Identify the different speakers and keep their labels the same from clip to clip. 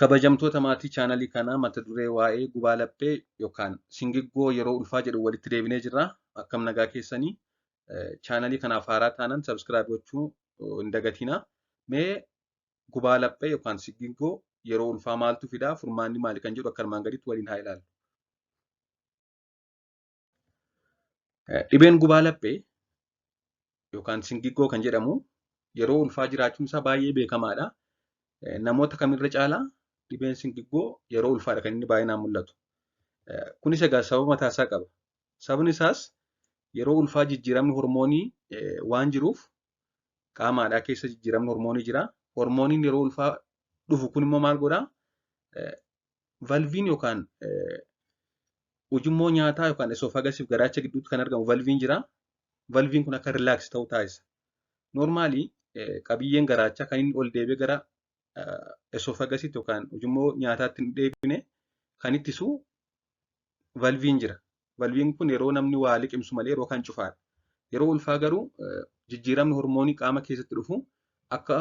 Speaker 1: Kabajamtoota maatii chaanalii kanaa mata duree waa'ee gubaa laphee yookaan singiggoo yeroo ulfaa jedhu walitti deebinee jirra. Akkam nagaa keessanii chaanalii kanaaf haaraa taanan sabskiraayib gochuu hin dagatinaa. Mee gubaa laphee yookaan singiggoo yeroo ulfaa maaltu fidaa? Furmaanni maali kan jedhu akka armaan gaditti waliin haa ilaallu. Dhibeen gubaa laphee yookaan singiggoo kan jedhamu yeroo ulfaa jiraachuun isaa baay'ee beekamaadha. Namoota kamirra caalaa dhibeen singiggoo yeroo ulfaadha kan inni baay'inaan mul'atu. Kunis egaa sababa mataa isaa qaba. Sababni isaas yeroo ulfaa jijjiiramni hormoonii waan jiruuf qaamaadhaa keessa jijjiiramni hormoonii jira. Hormooniin yeroo ulfaa dhufu kun immoo maal godhaa? Valviin yookaan ujummoo nyaataa yookaan esoofagasiif garaacha gidduutti kan argamu valviin jira. Valviin kun akka rilaaks ta'u taasisa. Noormaalii qabiyyeen garaachaa kan inni ol deebi'ee gara esoofagasiitti yookaan ujummoo nyaataatti hin deebine kan ittisu valviin jira. Valviin kun yeroo namni waa liqimsu malee yeroo kan cufaadha. Yeroo ulfaa garuu jijjiiramni hormoonii qaama keessatti dhufu akka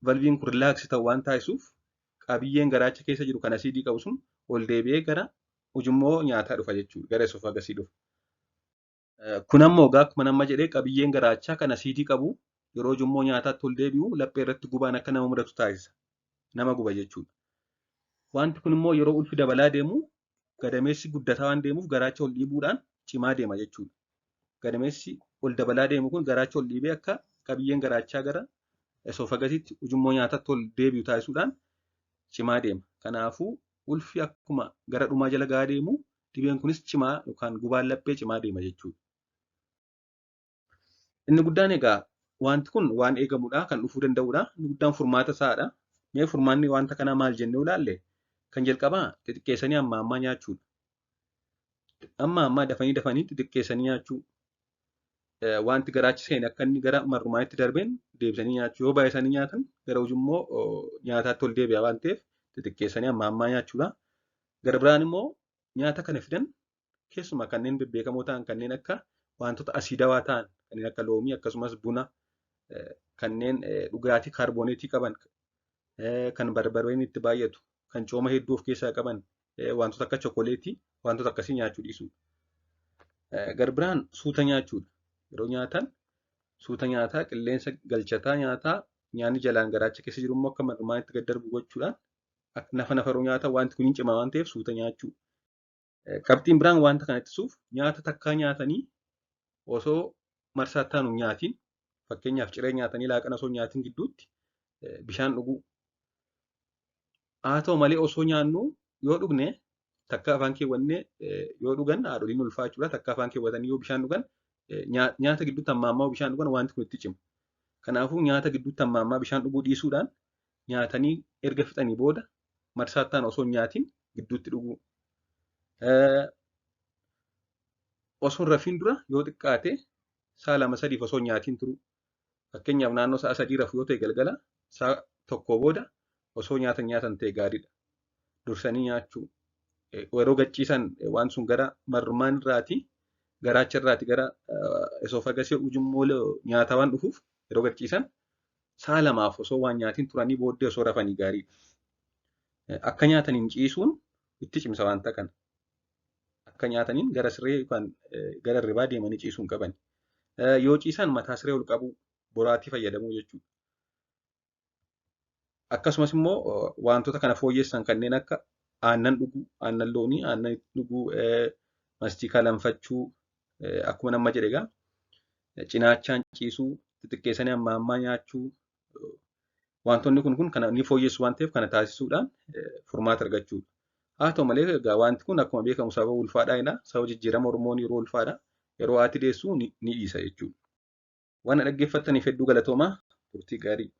Speaker 1: valviin kun rilaaks ta'u waan taasisuuf qabiyyeen garaacha keessa jiru kan asiidii qabu sun ol deebi'ee gara ujummoo nyaataa dhufa jechuudha. Gara esoofagasii dhufa. Kun ammoo egaa akkuma nama jedhee qabiyyeen garaachaa kan asiidii qabu yeroo ujummoo nyaataatti ol deebi'u laphee irratti gubaan akka nama mudatu taasisa. Nama guba jechuudha. Wanti kun immoo yeroo ulfi dabalaa deemu gadameessi guddataa waan deemuuf garaacha ol dhiibuudhaan cimaa deema jechuudha. Gadameessi ol dabalaa deemu kun garaacha ol dhiibee akka qabiyyeen garaachaa gara esoofagasiitti ujummoo nyaataatti ol deebi'u taasisuudhaan cimaa deema. Kanaafuu ulfi akkuma gara dhumaa jala gahaa deemu dhibeen kunis cimaa yookaan gubaan laphee cimaa deema jechuudha. Inni guddaan egaa wanti kun waan eegamudha kan dhufuu danda'udha. Inni guddaan furmaata isaadha. Mee furmaanni wanta kanaa maal jennee ilaalle? Kan jalqabaa xixiqqeessanii amma ammaa nyaachuudha. Amma ammaa dafanii xixiqqeessanii nyaachuu. Wanti garaachi seene akka inni gara marrumaatti darbeen deebisanii nyaachuu. Yoo baay'isanii nyaatan gara ujummoo nyaataatti ol deebi'a waan ta'eef xixiqqeessanii amma ammaa nyaachuudha. Gara biraan immoo nyaata kana fidan keessumaa kanneen bebbeekamoo ta'an kanneen akka wantoota asiidawaa ta'an kanneen akka loomii akkasumas buna kanneen dhugaatii kaarbooneetii qaban kan barbareen itti baay'atu kan cooma hedduu of keessaa qaban wantoota akka chookoleetii wantoota akkasii nyaachuu dhiisuu. Gara biraan suuta nyaachuudha. Yeroo nyaatan suuta nyaataa qilleensa galchataa nyaataa nyaanni jalaan garaacha keessa jiru immoo akka marrumaatti gad darbu gochuudhaan nafaroo nyaata wanti kun hin cimaa waan ta'eef suuta nyaachuu. Qabxiin biraan wanta kana ittisuuf nyaata takkaa nyaatanii osoo marsaattaan hin nyaatiin fakkeenyaaf ciree nyaatanii laaqana osoo nyaatiin gidduutti bishaan dhuguu. Haa ta'u malee osoo nyaannu yoo dhugne takka afaan keewwannee yoo dhugan haadholiin ulfaa jechuudha. Takka afaan keewwatanii yoo bishaan dhugan nyaata gidduutti amma ammaa bishaan dhugan wanti kun itti cima. Kanaafuu nyaata gidduutti amma ammaa bishaan dhuguu dhiisuudhaan nyaatanii erga fixanii booda marsaattaan osoo hin nyaatiin gidduutti dhuguu. Osoo hin rafiin dura yoo xiqqaate sa'a 2-3 osoo nyaatiin turu. Fakkeenyaaf naannoo sa'a 3 rafu yoo ta'e galgala sa'a tokko booda osoo nyaatan ta'e gaariidha. Dursanii nyaachuu. Yeroo gachiisan waan sun gara marrumaan irraati garaacha irraati gara esoofagasii ujummoo nyaataa waan dhufuuf yeroo gachiisan sa'a 2 osoo waan nyaatiin turanii booddee osoo rafanii gaariidha. Akka nyaataniin ciisuun itti cimsa wanta kana. Akka nyaataniin gara siree yookaan gara hirribaa deemanii ciisuu hin qaban. Yoo ciisan mataa siree ol qabu boraatii fayyadamuu jechuudha. Akkasumas immoo wantoota kana fooyyessan kanneen akka aannan dhuguu, aannan loonii, aannan dhuguu, mastikaa lanfachuu akkuma nama jedhe egaa cinaachaan ciisuu, xixiqqeessanii amma ammaa nyaachuu wantoonni kun kana ni fooyyessu waan ta'eef kana taasisuudhaan furmaata argachuudha. Haa ta'u malee egaa wanti kun akkuma beekamu sababa ulfaadhaadha. Sababa jijjiirama hormoonii yeroo ulfaadha. Yeroo haati deessu ni dhiisa jechuudha. Waan dhaggeeffattaniif hedduu galatoomaa. Turtii gaarii.